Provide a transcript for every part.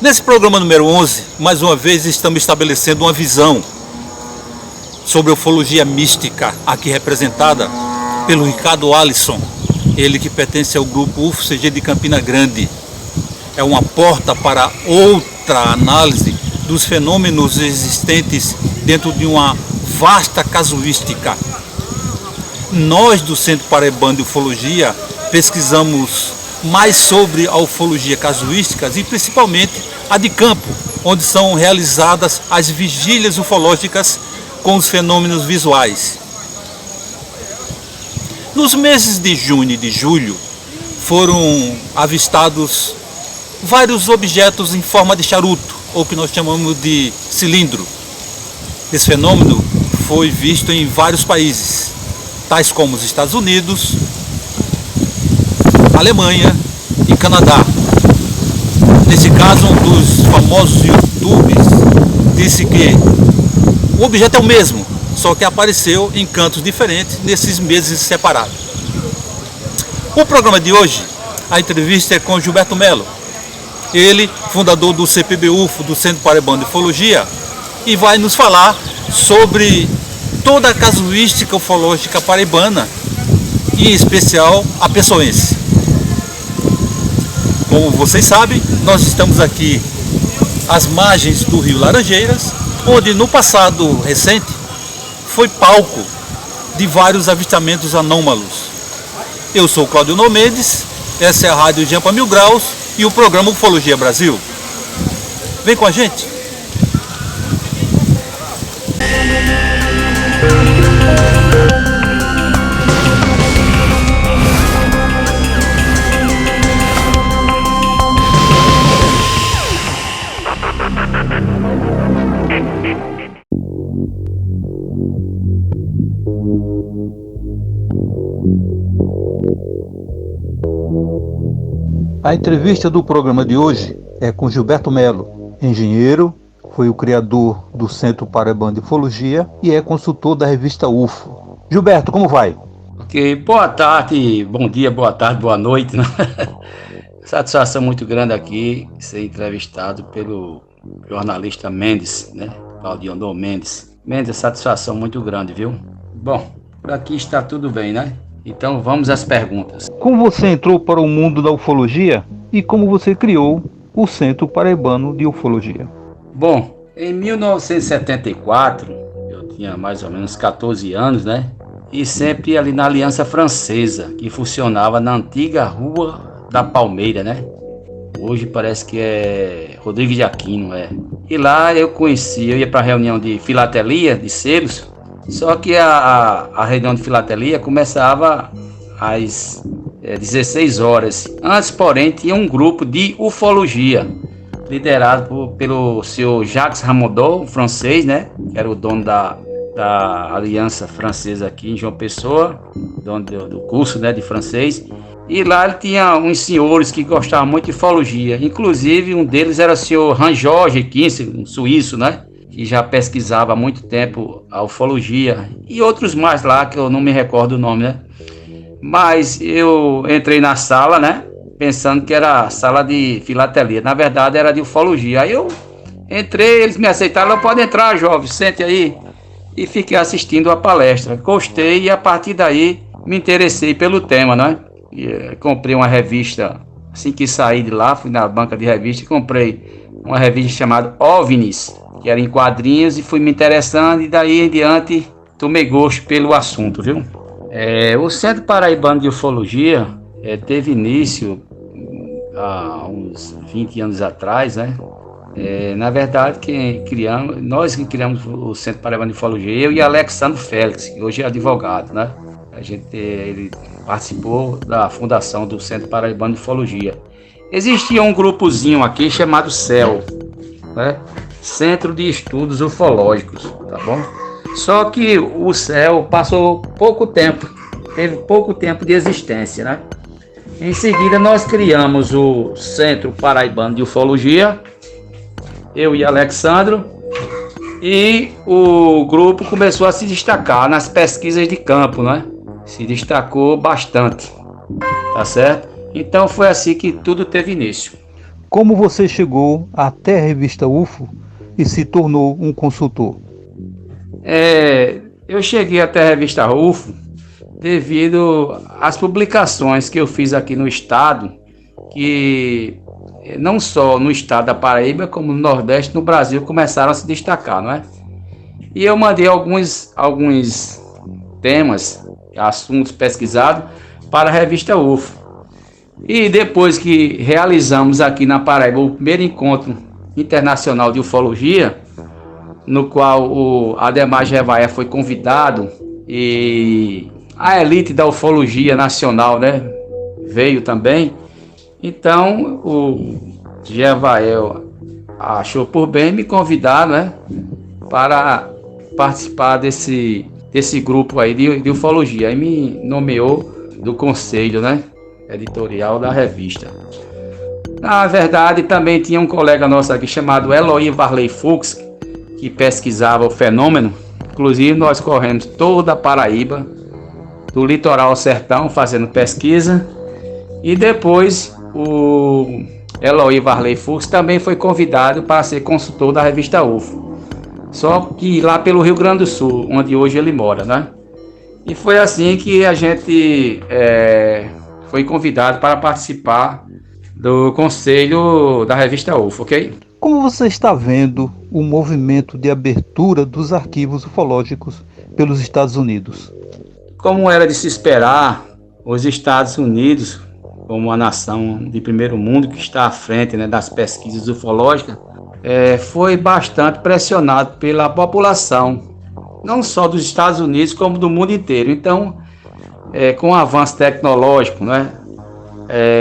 Nesse programa número 11, mais uma vez estamos estabelecendo uma visão sobre a ufologia mística, aqui representada pelo Ricardo Alisson, ele que pertence ao grupo UFCG de Campina Grande. É uma porta para outra análise dos fenômenos existentes dentro de uma vasta casuística. Nós do Centro Paraibano de Ufologia pesquisamos mais sobre a ufologia casuística e principalmente a de campo, onde são realizadas as vigílias ufológicas com os fenômenos visuais. Nos meses de junho e de julho foram avistados vários objetos em forma de charuto, ou que nós chamamos de cilindro. Esse fenômeno foi visto em vários países, tais como os Estados Unidos, Alemanha e Canadá. Nesse caso, um dos famosos YouTubers disse que o objeto é o mesmo, só que apareceu em cantos diferentes nesses meses separados. O programa de hoje, a entrevista é com Gilberto Melo, ele, fundador do CPB-UFO, do Centro Paraibano de Ufologia, e vai nos falar sobre toda a casuística ufológica paraibana, e em especial a pessoense. Como vocês sabem, nós estamos aqui às margens do Rio Laranjeiras, onde no passado recente foi palco de vários avistamentos anômalos. Eu sou Cláudio Nomendes, essa é a Rádio Jampa Mil Graus e o programa Ufologia Brasil. Vem com a gente! A entrevista do programa de hoje é com Gilberto Melo, engenheiro, foi o criador do Centro Paraibano de Ufologia e é consultor da revista UFO. Gilberto, como vai? Ok, boa tarde, bom dia, boa tarde, boa noite. Né? Satisfação muito grande aqui ser entrevistado pelo jornalista Mendes, né? Claudio Mendes. Mendes, satisfação muito grande, viu? Bom, por aqui está tudo bem, né? Então vamos às perguntas. Como você entrou para o mundo da ufologia e como você criou o Centro Paraibano de Ufologia? Bom, em 1974, eu tinha mais ou menos 14 anos, né? E sempre ali na Aliança Francesa, que funcionava na antiga Rua da Palmeira, né? Hoje parece que é Rodrigues de Aquino, é. E lá eu ia para a reunião de filatelia, de selos. Só que a reunião de filatelia começava às 16 horas. Antes, porém, tinha um grupo de ufologia, liderado pelo senhor Jacques Ramondot, um francês, né? Que era o dono da Aliança Francesa aqui em João Pessoa, dono do curso, né, de francês. E lá ele tinha uns senhores que gostavam muito de ufologia. Inclusive, um deles era o senhor Hans-Georg Kinzel, um suíço, né? Que já pesquisava há muito tempo a ufologia, e outros mais lá, que eu não me recordo o nome, né? Mas eu entrei na sala, né? Pensando que era sala de filatelia. Na verdade, era de ufologia. Aí eu entrei, eles me aceitaram. Pode entrar, jovem, sente aí. E fiquei assistindo a palestra. Gostei e a partir daí me interessei pelo tema, né? E, comprei uma revista, assim que saí de lá, fui na banca de revista e comprei uma revista chamada OVNIs, que era em quadrinhos, e fui me interessando, e daí em diante tomei gosto pelo assunto, viu? O Centro Paraibano de Ufologia teve início há uns 20 anos atrás, né? Na verdade, nós que criamos o Centro Paraibano de Ufologia, eu e Alexandre Félix, que hoje é advogado, né? Ele participou da fundação do Centro Paraibano de Ufologia. Existia um grupozinho aqui chamado CEL, né? Centro de Estudos Ufológicos, tá bom? Só que o CEL passou pouco tempo, teve pouco tempo de existência, né? Em seguida nós criamos o Centro Paraibano de Ufologia, eu e Alexandro, e o grupo começou a se destacar nas pesquisas de campo, né? Se destacou bastante, tá certo? Então foi assim que tudo teve início. Como você chegou até a revista UFO e se tornou um consultor? Eu cheguei até a revista UFO devido às publicações que eu fiz aqui no estado, que não só no estado da Paraíba, como no Nordeste, no Brasil, começaram a se destacar, não é? E eu mandei alguns temas, assuntos pesquisados para a revista UFO. E depois que realizamos aqui na Paraíba o primeiro encontro internacional de ufologia, no qual o Ademar Jevaé foi convidado e a elite da ufologia nacional, né, veio também. Então o Jevaé achou por bem me convidar, né, para participar desse grupo aí de ufologia. Aí me nomeou do conselho, né, editorial da revista. Na verdade, também tinha um colega nosso aqui chamado Eloy Varley Fux, que pesquisava o fenômeno. Inclusive, nós corremos toda a Paraíba, do litoral ao sertão, fazendo pesquisa. E depois, o Eloy Varley Fux também foi convidado para ser consultor da revista UFO. Só que lá pelo Rio Grande do Sul, onde hoje ele mora, né? E foi assim que a gente foi convidado para participar do conselho da revista UFO, ok? Como você está vendo o movimento de abertura dos arquivos ufológicos pelos Estados Unidos? Como era de se esperar, os Estados Unidos, como uma nação de primeiro mundo que está à frente, né, das pesquisas ufológicas, foi bastante pressionado pela população, não só dos Estados Unidos, como do mundo inteiro. Então, com o avanço tecnológico, né,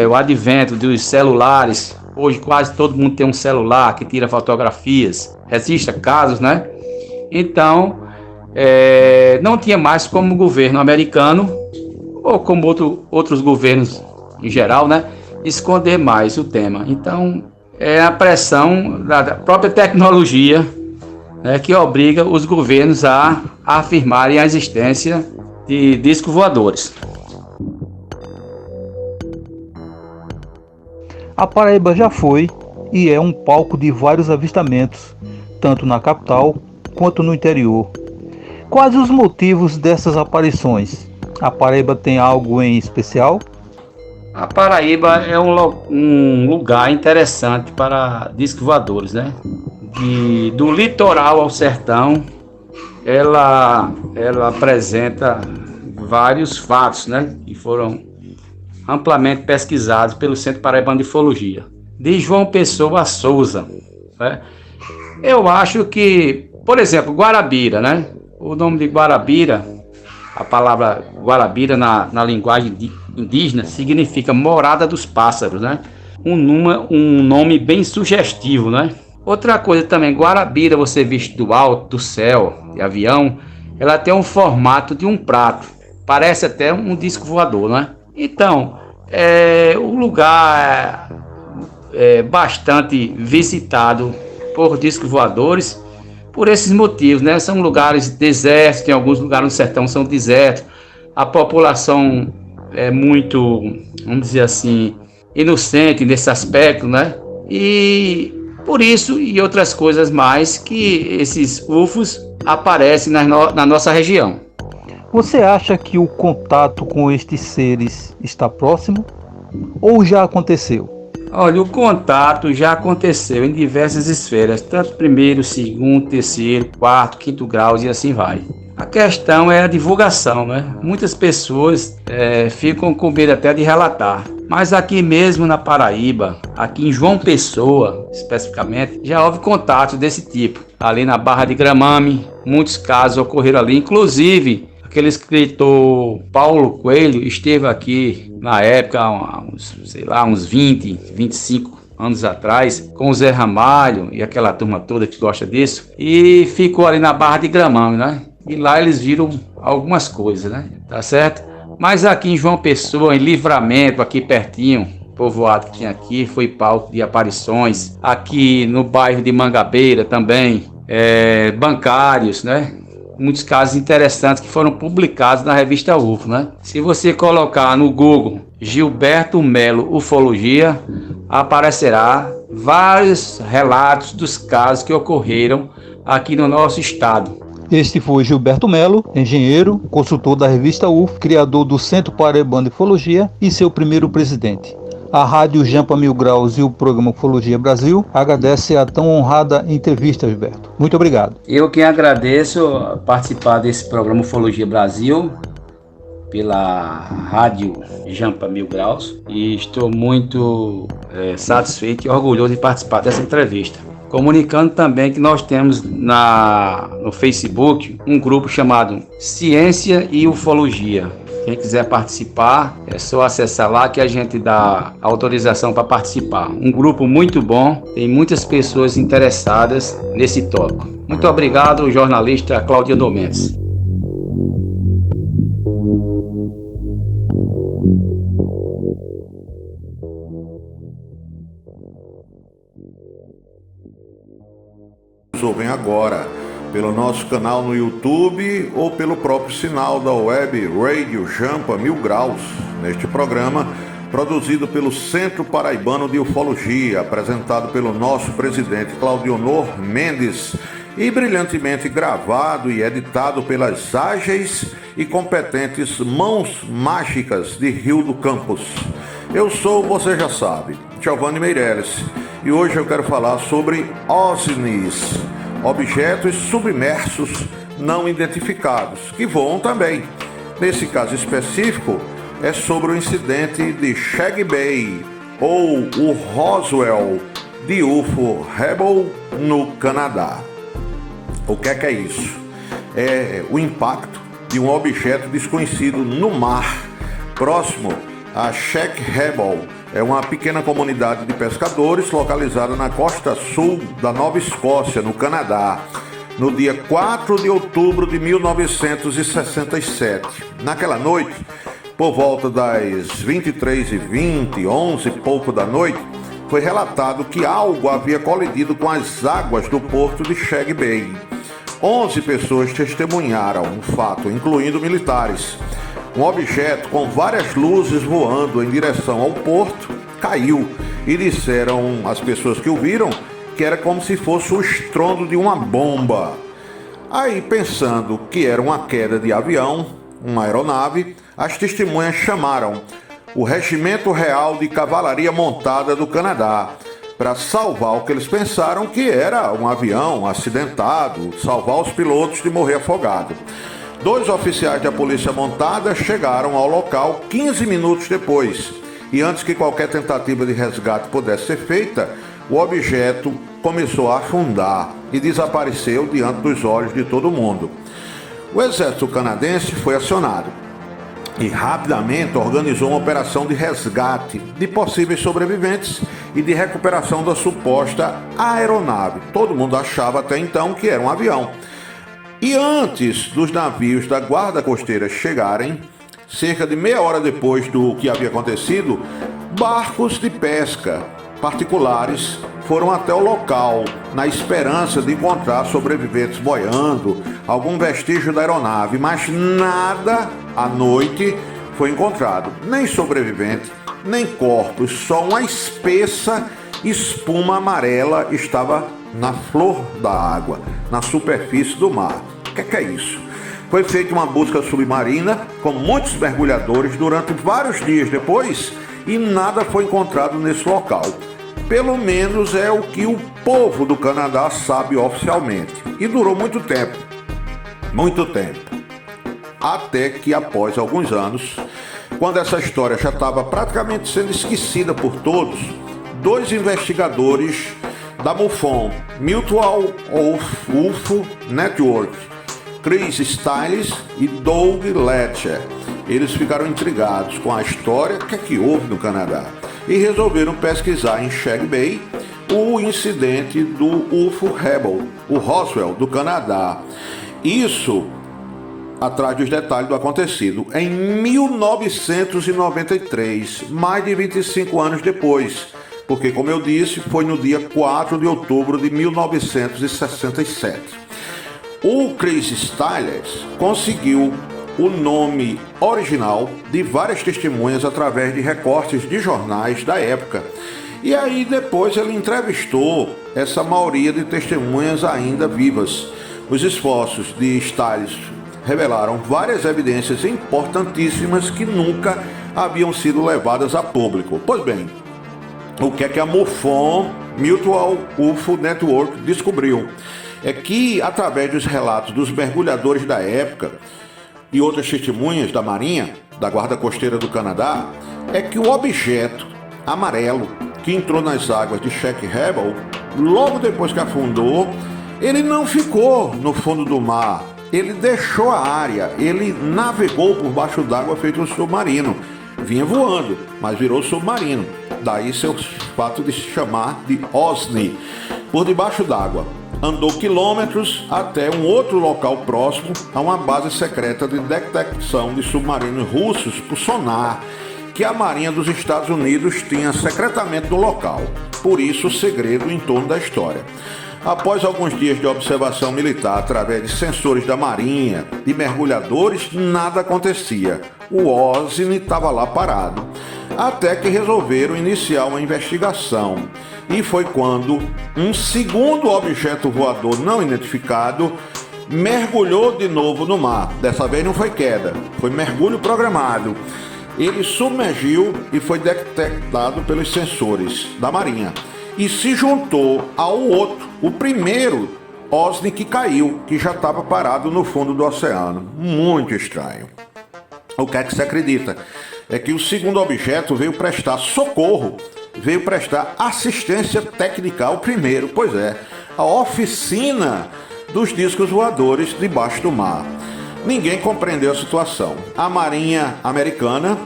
o advento dos celulares, hoje quase todo mundo tem um celular que tira fotografias, registra casos, né? Então, não tinha mais como o governo americano, ou como outros governos em geral, né, esconder mais o tema. Então, é a pressão da própria tecnologia, né, que obriga os governos a afirmarem a existência de discos voadores. A Paraíba já foi e é um palco de vários avistamentos, tanto na capital quanto no interior. Quais os motivos dessas aparições? A Paraíba tem algo em especial? A Paraíba é um lugar interessante para discos voadores, né? Do litoral ao sertão, ela apresenta vários fatos, né, que foram amplamente pesquisados pelo Centro Paraibano de Ufologia. De João Pessoa a Souza, né? Eu acho que, por exemplo, Guarabira, né? O nome de Guarabira, a palavra Guarabira na linguagem indígena significa morada dos pássaros, né? Um nome bem sugestivo, né? Outra coisa também, Guarabira, você visto do alto, do céu, de avião, ela tem um formato de um prato. Parece até um disco voador, né? Então, o lugar é bastante visitado por discos voadores por esses motivos, né? São lugares desertos, tem alguns lugares no sertão são desertos. A população é muito, vamos dizer assim, inocente nesse aspecto, né? E por isso e outras coisas mais que esses UFOs aparecem na nossa região. Você acha que o contato com estes seres está próximo ou já aconteceu? Olha, o contato já aconteceu em diversas esferas, tanto primeiro, segundo, terceiro, quarto, quinto grau e assim vai. A questão é a divulgação, né? Muitas pessoas ficam com medo até de relatar. Mas aqui mesmo na Paraíba, aqui em João Pessoa, especificamente, já houve contatos desse tipo. Ali na Barra de Gramame, muitos casos ocorreram ali. Inclusive, aquele escritor Paulo Coelho esteve aqui na época, uns 20, 25 anos atrás, com o Zé Ramalho e aquela turma toda que gosta disso. E ficou ali na Barra de Gramame, né? E lá eles viram algumas coisas, né? Tá certo? Mas aqui em João Pessoa, em Livramento, aqui pertinho, povoado que tinha aqui, foi palco de aparições. Aqui no bairro de Mangabeira também, bancários, né? Muitos casos interessantes que foram publicados na revista UFO, né? Se você colocar no Google Gilberto Melo Ufologia, aparecerá vários relatos dos casos que ocorreram aqui no nosso estado. Este foi Gilberto Melo, engenheiro, consultor da revista UF, criador do Centro Paraibano de Ufologia e seu primeiro presidente. A Rádio Jampa Mil Graus e o programa Ufologia Brasil agradecem a tão honrada entrevista, Gilberto. Muito obrigado. Eu que agradeço participar desse programa Ufologia Brasil pela Rádio Jampa Mil Graus e estou muito satisfeito e orgulhoso de participar dessa entrevista. Comunicando também que nós temos no Facebook um grupo chamado Ciência e Ufologia. Quem quiser participar, é só acessar lá que a gente dá autorização para participar. Um grupo muito bom, tem muitas pessoas interessadas nesse tópico. Muito obrigado, jornalista Claudio Mendes. Nos ouvem agora pelo nosso canal no YouTube ou pelo próprio sinal da web Radio Jampa Mil Graus, neste programa produzido pelo Centro Paraibano de Ufologia, apresentado pelo nosso presidente Claudionor Mendes e brilhantemente gravado e editado pelas ágeis e competentes mãos mágicas de Rio do Campos. Eu sou, você já sabe, Giovanni Meirelles, e hoje eu quero falar sobre OVNIs, objetos submersos não identificados, que voam também. Nesse caso específico, é sobre o incidente de Shag Bay, ou o Roswell de UFO Hubble, no Canadá. O que é isso? É o impacto de um objeto desconhecido no mar, próximo a Shag Hubble. É uma pequena comunidade de pescadores localizada na costa sul da Nova Escócia, no Canadá, no dia 4 de outubro de 1967. Naquela noite, por volta das 23h20, 11 e pouco da noite, foi relatado que algo havia colidido com as águas do porto de Shag Bay. 11 pessoas testemunharam o fato, incluindo militares. Um objeto com várias luzes voando em direção ao porto caiu e disseram as pessoas que o viram que era como se fosse o estrondo de uma bomba. Aí, pensando que era uma queda de avião, uma aeronave, as testemunhas chamaram o Regimento Real de Cavalaria Montada do Canadá para salvar o que eles pensaram que era um avião acidentado, salvar os pilotos de morrer afogado. 2 oficiais da Polícia Montada chegaram ao local 15 minutos depois, e antes que qualquer tentativa de resgate pudesse ser feita, o objeto começou a afundar e desapareceu diante dos olhos de todo mundo. O exército canadense foi acionado e rapidamente organizou uma operação de resgate de possíveis sobreviventes e de recuperação da suposta aeronave. Todo mundo achava até então que era um avião. E antes dos navios da guarda costeira chegarem, cerca de meia hora depois do que havia acontecido, barcos de pesca particulares foram até o local na esperança de encontrar sobreviventes boiando, algum vestígio da aeronave, mas nada à noite foi encontrado, nem sobrevivente, nem corpos, só uma espessa espuma amarela estava na flor da água, na superfície do mar. O que é isso? Foi feita uma busca submarina com muitos mergulhadores durante vários dias depois e nada foi encontrado nesse local. Pelo menos é o que o povo do Canadá sabe oficialmente. E durou muito tempo. Muito tempo. Até que após alguns anos, quando essa história já estava praticamente sendo esquecida por todos, 2 investigadores da MUFON, Mutual UFO Network, Chris Stiles e Doug Letcher, eles ficaram intrigados com a história que houve no Canadá e resolveram pesquisar em Shag Bay o incidente do UFO Hubble, o Roswell do Canadá. Isso atrás dos detalhes do acontecido em 1993, mais de 25 anos depois, porque, como eu disse, foi no dia 4 de outubro de 1967. O Chris Stiles conseguiu o nome original de várias testemunhas através de recortes de jornais da época E aí depois ele entrevistou essa maioria de testemunhas ainda vivas. Os esforços de Stiles revelaram várias evidências importantíssimas que nunca haviam sido levadas a público. Pois bem, o que é que a MUFON, Mutual UFO Network, descobriu? É que, através dos relatos dos mergulhadores da época e outras testemunhas da Marinha, da Guarda Costeira do Canadá, é que o objeto amarelo que entrou nas águas de Sheikh Rebel, logo depois que afundou, ele não ficou no fundo do mar, ele deixou a área, ele navegou por baixo d'água feito um submarino, vinha voando, mas virou submarino, daí seu fato de se chamar de OSNI, por debaixo d'água. Andou quilômetros até um outro local próximo a uma base secreta de detecção de submarinos russos por sonar, que a Marinha dos Estados Unidos tinha secretamente no local. Por isso o segredo em torno da história. Após alguns dias de observação militar através de sensores da Marinha e mergulhadores, nada acontecia. O OSNI estava lá parado. Até que resolveram iniciar uma investigação. E foi quando um segundo objeto voador não identificado mergulhou de novo no mar. Dessa vez não foi queda, foi mergulho programado. Ele submergiu e foi detectado pelos sensores da Marinha. E se juntou ao outro, o primeiro OSNI que caiu, que já estava parado no fundo do oceano. Muito estranho. O que é que se acredita? É que o segundo objeto veio prestar socorro, veio prestar assistência técnica ao primeiro, pois é, a oficina dos discos voadores debaixo do mar. Ninguém compreendeu a situação. A Marinha Americana,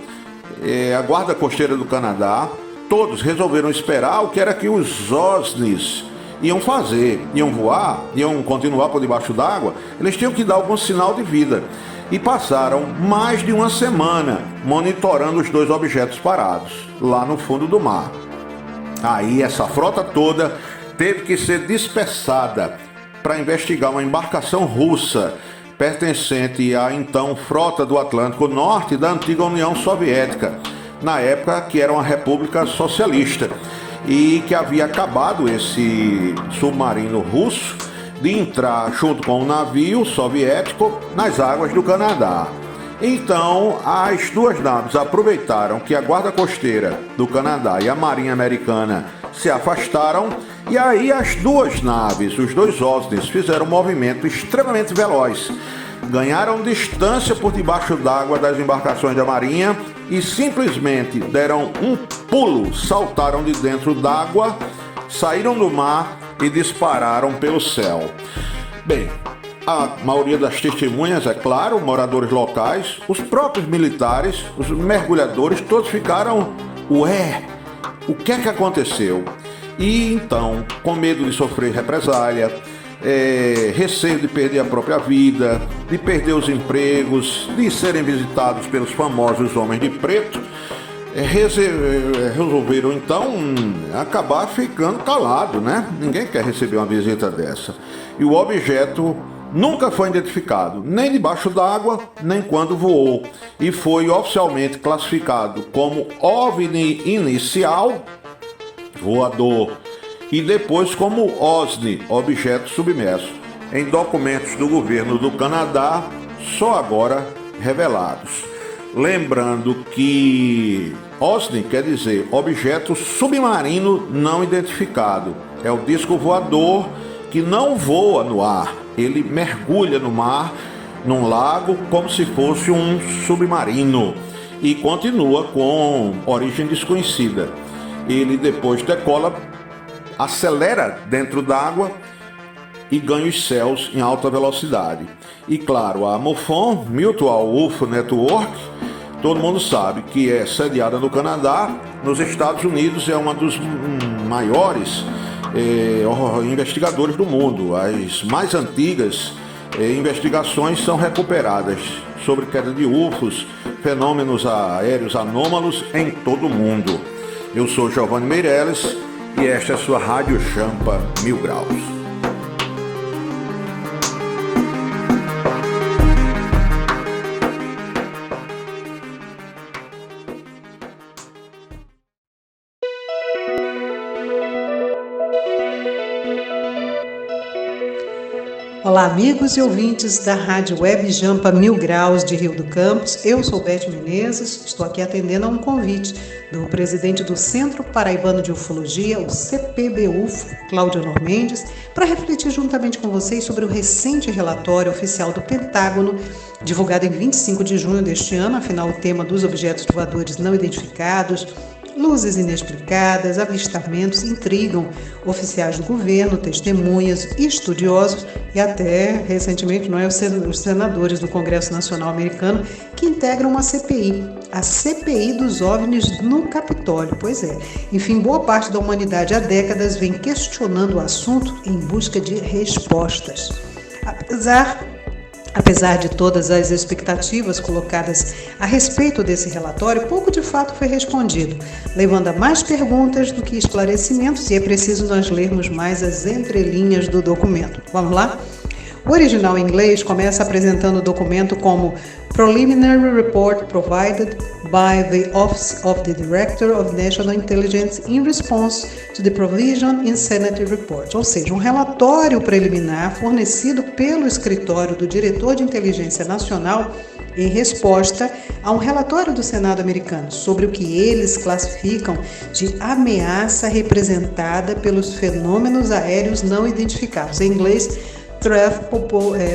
a Guarda Costeira do Canadá, todos resolveram esperar o que era que os OSNIs iam fazer. Iam voar, iam continuar por debaixo d'água, eles tinham que dar algum sinal de vida. E passaram mais de uma semana monitorando os dois objetos parados, lá no fundo do mar. Aí essa frota toda teve que ser dispersada para investigar uma embarcação russa pertencente à então Frota do Atlântico Norte da antiga União Soviética, na época que era uma república socialista, e que havia acabado esse submarino russo de entrar junto com um navio soviético nas águas do Canadá. Então, as duas naves aproveitaram que a Guarda Costeira do Canadá e a Marinha Americana se afastaram, e aí as duas naves, os dois OSNIs, fizeram um movimento extremamente veloz. Ganharam distância por debaixo d'água das embarcações da Marinha e simplesmente deram um pulo, saltaram de dentro d'água, saíram do mar e dispararam pelo céu. Bem, a maioria das testemunhas, é claro, moradores locais, os próprios militares, os mergulhadores, todos ficaram, ué, o que é que aconteceu? E então, com medo de sofrer represália, receio de perder a própria vida, de perder os empregos, de serem visitados pelos famosos homens de preto, resolveram então acabar ficando calado, né? Ninguém quer receber uma visita dessa. E o objeto nunca foi identificado, nem debaixo d'água, nem quando voou, e foi oficialmente classificado como OVNI inicial, voador, e depois como OSNI, objeto submerso, em documentos do governo do Canadá, só agora revelados. Lembrando que OSNI quer dizer objeto submarino não identificado. É o disco voador que não voa no ar, ele mergulha no mar, num lago, como se fosse um submarino, e continua com origem desconhecida. Ele depois decola, acelera dentro d'água e ganha os céus em alta velocidade. E claro, a MUFON, Mutual UFO Network, todo mundo sabe que é sediada no Canadá, nos Estados Unidos, é uma dos maiores investigadores do mundo. As mais antigas investigações são recuperadas sobre queda de UFOs, fenômenos aéreos anômalos em todo o mundo. Eu sou Giovanni Meirelles e esta é a sua Rádio Champa 1000 Graus. Olá, amigos e ouvintes da Rádio Web Jampa 1000 Graus de Rio do Campos. Eu sou Beth Menezes, estou aqui atendendo a um convite do presidente do Centro Paraibano de Ufologia, o CPB-UFO, Cláudio Honor Mendes, para refletir juntamente com vocês sobre o recente relatório oficial do Pentágono, divulgado em 25 de junho deste ano, afinal o tema dos objetos voadores não identificados, luzes inexplicadas, avistamentos intrigam oficiais do governo, testemunhas, estudiosos e até, recentemente, os senadores do Congresso Nacional Americano que integram uma CPI, a CPI dos OVNIs no Capitólio. Pois é, enfim, boa parte da humanidade há décadas vem questionando o assunto em busca de respostas. Apesar de todas as expectativas colocadas a respeito desse relatório, pouco de fato foi respondido, levando a mais perguntas do que esclarecimentos, e é preciso nós lermos mais as entrelinhas do documento. Vamos lá? O original em inglês começa apresentando o documento como Preliminary Report Provided by the Office of the Director of National Intelligence in Response to the Provision in Senate Report, ou seja, um relatório preliminar fornecido pelo escritório do Diretor de Inteligência Nacional em resposta a um relatório do Senado americano sobre o que eles classificam de ameaça representada pelos fenômenos aéreos não identificados. Em inglês, Threat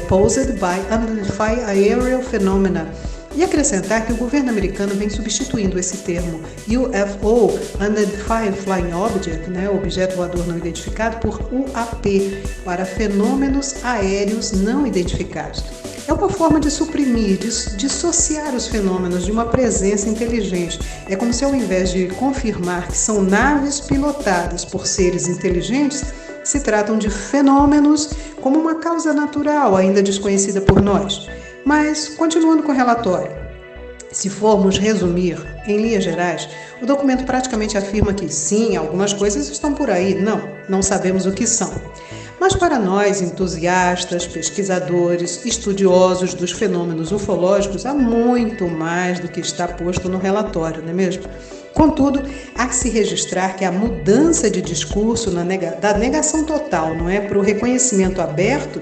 Posed by Unidentified Aerial Phenomena, e acrescentar que o governo americano vem substituindo esse termo UFO, Unidentified Flying Object, objeto voador não identificado, por UAP, para fenômenos aéreos não identificados. É uma forma de suprimir, de dissociar os fenômenos de uma presença inteligente. É como se, ao invés de confirmar que são naves pilotadas por seres inteligentes, se tratam de fenômenos como uma causa natural ainda desconhecida por nós. Mas, continuando com o relatório, se formos resumir em linhas gerais, o documento praticamente afirma que sim, algumas coisas estão por aí, não sabemos o que são. Mas para nós, entusiastas, pesquisadores, estudiosos dos fenômenos ufológicos, há muito mais do que está posto no relatório, não é mesmo? Contudo, há que se registrar que a mudança de discurso da negação total, para o reconhecimento aberto,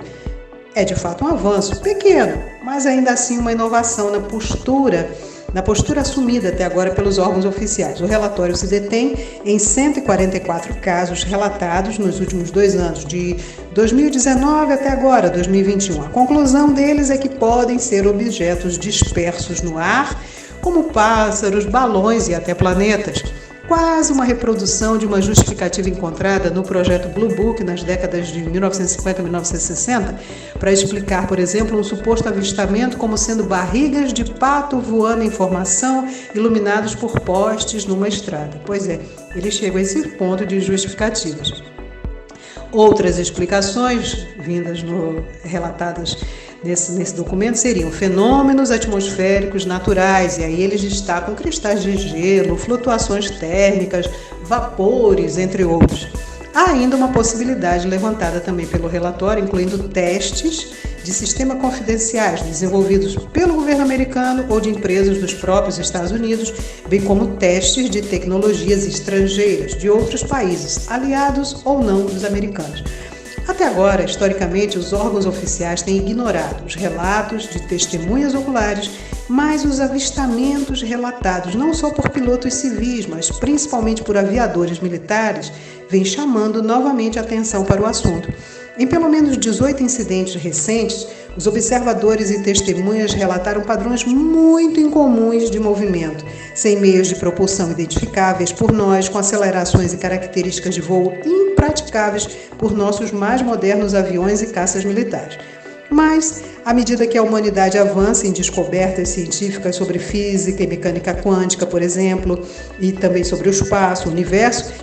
é de fato um avanço pequeno, mas ainda assim uma inovação na postura assumida até agora pelos órgãos oficiais. O relatório se detém em 144 casos relatados nos últimos 2 anos, de 2019 até agora, 2021. A conclusão deles é que podem ser objetos dispersos no ar, como pássaros, balões e até planetas. Quase uma reprodução de uma justificativa encontrada no projeto Blue Book nas décadas de 1950 e 1960, para explicar, por exemplo, um suposto avistamento como sendo barrigas de pato voando em formação, iluminados por postes numa estrada. Pois é, eles chegam a esse ponto de justificativas. Outras explicações relatadas nesse documento seriam fenômenos atmosféricos naturais, e aí eles destacam cristais de gelo, flutuações térmicas, vapores, entre outros. Há ainda uma possibilidade levantada também pelo relatório, incluindo testes de sistema confidenciais desenvolvidos pelo governo americano ou de empresas dos próprios Estados Unidos, bem como testes de tecnologias estrangeiras de outros países, aliados ou não dos americanos. Até agora, historicamente, os órgãos oficiais têm ignorado os relatos de testemunhas oculares, mas os avistamentos relatados não só por pilotos civis, mas principalmente por aviadores militares, vêm chamando novamente a atenção para o assunto. Em pelo menos 18 incidentes recentes, os observadores e testemunhas relataram padrões muito incomuns de movimento, sem meios de propulsão identificáveis por nós, com acelerações e características de voo impraticáveis por nossos mais modernos aviões e caças militares. Mas, à medida que a humanidade avança em descobertas científicas sobre física e mecânica quântica, por exemplo, e também sobre o espaço, o universo,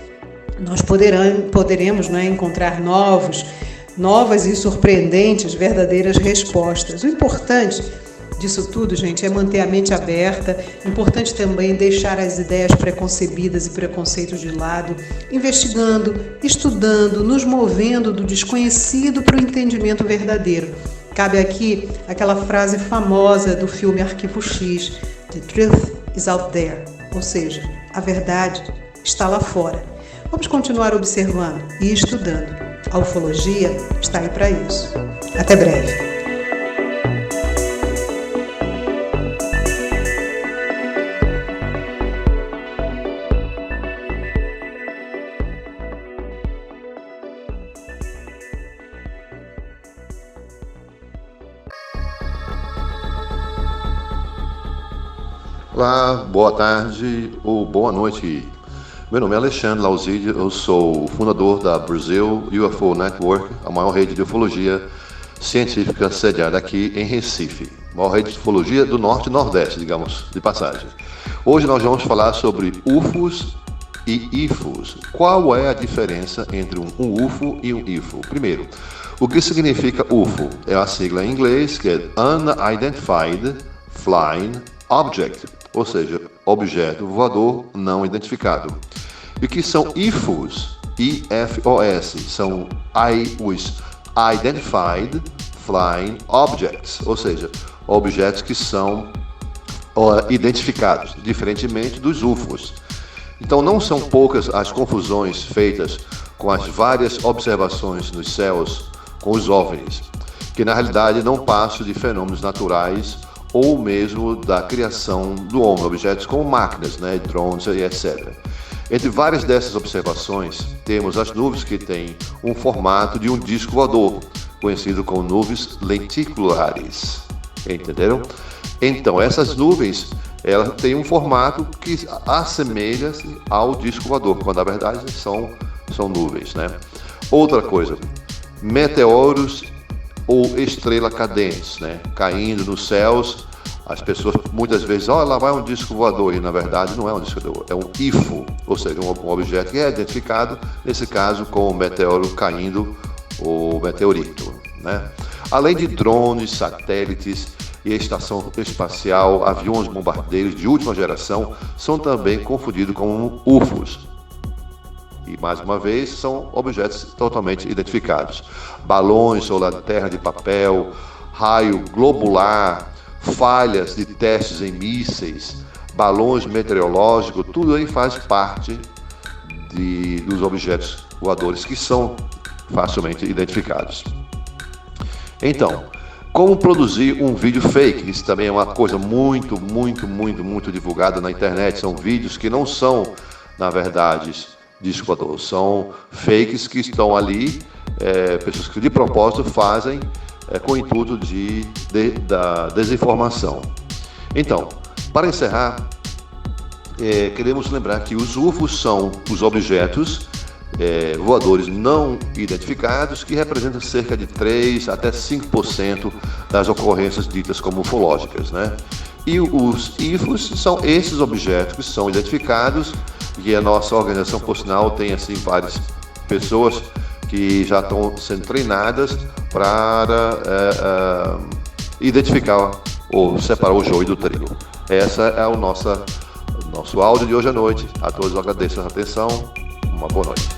nós poderemos encontrar novas e surpreendentes verdadeiras respostas. O importante disso tudo, gente, é manter a mente aberta. Importante também deixar as ideias preconcebidas e preconceitos de lado, investigando, estudando, nos movendo do desconhecido para o entendimento verdadeiro. Cabe aqui aquela frase famosa do filme Arquivo X, The truth is out there, ou seja, a verdade está lá fora. Vamos continuar observando e estudando. A ufologia está aí para isso. Até breve. Olá, boa tarde ou boa noite. Meu nome é Alexandre Lauzide, eu sou o fundador da Brasil UFO Network, a maior rede de ufologia científica sediada aqui em Recife, a maior rede de ufologia do Norte e Nordeste, digamos, de passagem. Hoje nós vamos falar sobre UFOs e IFOs. Qual é a diferença entre um UFO e um IFO? Primeiro, o que significa UFO? É a sigla em inglês, que é Unidentified Flying Object, ou seja, objeto voador não identificado. E o que são IFOs? IFOS, são os Identified Flying Objects, ou seja, objetos que são identificados, diferentemente dos UFOs. Então não são poucas as confusões feitas com as várias observações nos céus com os OVNIs, que na realidade não passam de fenômenos naturais ou mesmo da criação do homem, objetos como máquinas, drones e etc. Entre várias dessas observações, temos as nuvens que têm um formato de um disco voador, conhecido como nuvens lenticulares. Entenderam? Então, essas nuvens, elas têm um formato que assemelha-se ao disco voador, quando na verdade são nuvens, Outra coisa, meteoros ou estrela cadentes, caindo nos céus. As pessoas muitas vezes, lá vai um disco voador, e na verdade não é um disco voador, é um IFO, ou seja, um objeto que é identificado, nesse caso, com o meteoro caindo, ou meteorito. Além de drones, satélites e estação espacial, aviões bombardeiros de última geração são também confundidos com UFOs. E mais uma vez são objetos totalmente identificados. Balões sobre a terra de papel, raio globular, falhas de testes em mísseis, balões meteorológicos, tudo aí faz parte dos objetos voadores que são facilmente identificados. Então, como produzir um vídeo fake? Isso também é uma coisa muito divulgada na internet. São vídeos que não são, na verdade, disco voador, são fakes que estão ali, pessoas que de propósito fazem com o intuito da desinformação. Então, para encerrar, queremos lembrar que os UFOs são os objetos voadores não identificados que representam cerca de 3 até 5% das ocorrências ditas como ufológicas, E os IFOs são esses objetos que são identificados, e a nossa organização, por sinal, tem assim várias pessoas que já estão sendo treinadas para identificar ou separar o joio do trigo. Essa é o nosso áudio de hoje à noite. A todos eu agradeço a atenção. Uma boa noite.